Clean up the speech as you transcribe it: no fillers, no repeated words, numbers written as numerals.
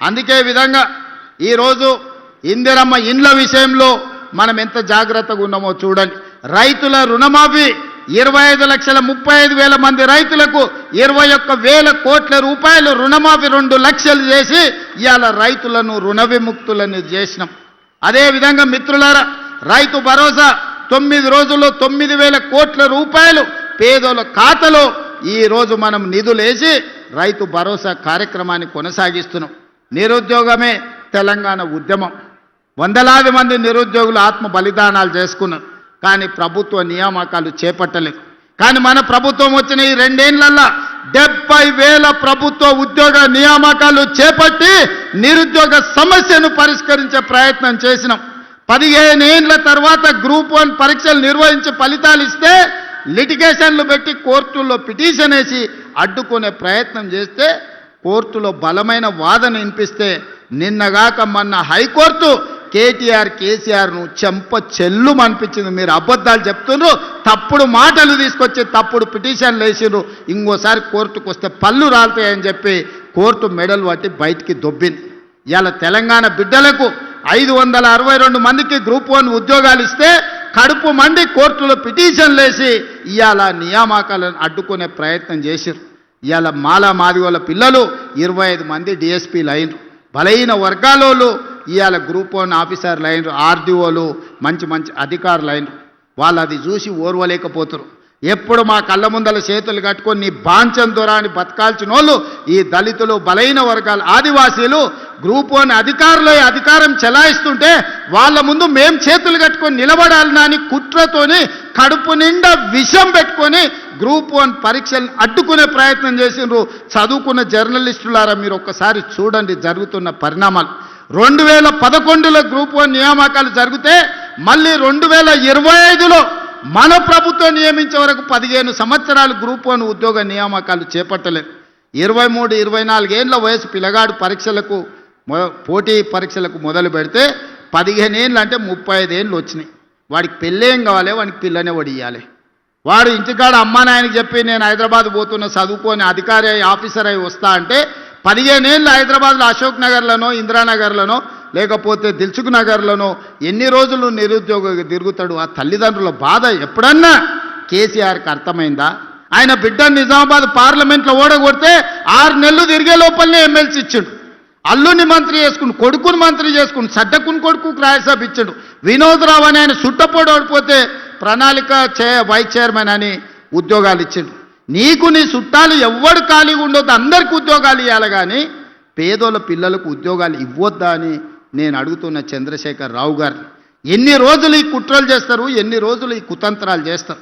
అందుకే విధంగా ఈరోజు ఇందిరమ్మ ఇండ్ల విషయంలో మనం ఎంత జాగ్రత్తగా ఉన్నామో చూడండి. రైతుల రుణమాఫీ 25,35,000 మంది రైతులకు 21,000 కోట్ల రూపాయలు రుణమాఫీ 2 లక్షలు చేసి ఇవాళ రైతులను రుణ విముక్తులను చేసినాం. అదేవిధంగా మిత్రులారా, రైతు భరోసా 9 రోజుల్లో 9,000 కోట్ల రూపాయలు పేదల ఖాతాలో ఈరోజు మనం నిధులేసి రైతు భరోసా కార్యక్రమాన్ని కొనసాగిస్తున్నాం. నిరుద్యోగమే తెలంగాణ ఉద్యమం. వందలాది మంది నిరుద్యోగులు ఆత్మ బలిదానాలు చేసుకున్నారు, కానీ ప్రభుత్వ నియామకాలు చేపట్టలేదు. కానీ మన ప్రభుత్వం వచ్చిన ఈ 2 ఏళ్లలో 70,000 ప్రభుత్వ ఉద్యోగ నియామకాలు చేపట్టి నిరుద్యోగ సమస్యను పరిష్కరించే ప్రయత్నం చేసినాం. 15 ఏళ్ల తర్వాత గ్రూప్ 1 పరీక్షలు నిర్వహించి ఫలితాలు ఇస్తే లిటిగేషన్లు పెట్టి కోర్టుల్లో పిటిషన్ వేసి అడ్డుకునే ప్రయత్నం చేస్తే కోర్టులో బలమైన వాదన వినిపిస్తే నిన్నగాక మొన్న హైకోర్టు కేసీఆర్ను చెంప చెల్లు అనిపించింది. మీరు అబద్ధాలు చెప్తున్నారు, తప్పుడు మాటలు తీసుకొచ్చి తప్పుడు పిటిషన్లు వేసిర్రు, ఇంకోసారి కోర్టుకు వస్తే పళ్ళు రాలుతాయని చెప్పి కోర్టు మెడలు పట్టి బయటికి దొబ్బింది. ఇవాళ తెలంగాణ బిడ్డలకు 562 మందికి గ్రూప్ 1 ఉద్యోగాలు ఇస్తే కడుపు మండి కోర్టులో పిటిషన్లు వేసి ఇవాళ నియామకాలను అడ్డుకునే ప్రయత్నం చేసిర్రు. ఇవాళ మాదిగోళ్ళ పిల్లలు 25 మంది డిఎస్పీలు అయినరు. బలహీన వర్గాలోళ్ళు ఇవాళ గ్రూప్ 1 ఆఫీసర్లు అయినరు, ఆర్డీఓలు మంచి అధికారులు అయినరు. వాళ్ళు అది చూసి ఓర్వలేకపోతారు. ఎప్పుడు మా కళ్ళ ముందల చేతులు కట్టుకొని నీ బాంచం దొరాని బతకాల్సిన వాళ్ళు ఈ దళితులు, బలహీన వర్గాలు, ఆదివాసీలు గ్రూప్ 1 అధికారులు అధికారం చెలాయిస్తుంటే వాళ్ళ ముందు మేం చేతులు కట్టుకొని నిలబడాలని అని కుట్రతోని కడుపు నిండా విషం పెట్టుకొని గ్రూప్ 1 పరీక్షలను అడ్డుకునే ప్రయత్నం చేసిండ్రు. చదువుకున్న జర్నలిస్టులారా, మీరు ఒక్కసారి చూడండి జరుగుతున్న పరిణామాలు. 2011లో గ్రూప్ 1 నియామకాలు జరిగితే మళ్ళీ 2025లో మన ప్రభుత్వం నియమించే వరకు 15 సంవత్సరాలు గ్రూప్ 1 ఉద్యోగ నియామకాలు చేపట్టలేదు. 23, 24 ఏళ్ళ వయసు పిల్లగాడు పరీక్షలకు పోటీ పరీక్షలకు మొదలు పెడితే 15 ఏళ్ళు అంటే 35 ఏళ్ళు వచ్చినాయి. వాడికి పెళ్ళేం కావాలి, వాడికి పిల్లనే వడియాలి. వాడు ఇంటికాడ అమ్మా నాయనకి చెప్పి నేను హైదరాబాద్ పోతున్న చదువుకొని అధికారి ఆఫీసర్ అయి వస్తా అంటే 15 ఏళ్ళు హైదరాబాద్లో అశోక్ నగర్లోనో, ఇందిరానగర్లోనో, లేకపోతే దిల్సుఖ్ నగర్లోనో ఎన్ని రోజులు నిరుద్యోగ తిరుగుతాడు? ఆ తల్లిదండ్రుల బాధ ఎప్పుడన్నా కేసీఆర్కి అర్థమైందా? ఆయన బిడ్డను నిజామాబాద్ పార్లమెంట్లో ఓడగొడితే 6 నెలలు తిరిగే లోపలనే ఎమ్మెల్సీ ఇచ్చాడు. అల్లుని మంత్రి చేసుకుని, కొడుకుని మంత్రి చేసుకుని, సడ్డకుని కొడుకు రాజ్యసభ ఇచ్చాడు. వినోద్ రావు అని ఆయన సుట్టపోడు ఓడిపోతే ప్రణాళిక వైస్ చైర్మన్ అని ఉద్యోగాలు ఇచ్చాడు. నీకు నీ చుట్టాలు ఎవ్వడు ఖాళీగా ఉండొద్దు, అందరికీ ఉద్యోగాలు ఇవ్వాలి, కానీ పేదోళ్ళ పిల్లలకు ఉద్యోగాలు ఇవ్వొద్దా అని నేను అడుగుతున్న చంద్రశేఖర్ రావు గారిని. ఎన్ని రోజులు ఈ కుట్రలు చేస్తారు, ఎన్ని రోజులు ఈ కుతంత్రాలు చేస్తారు?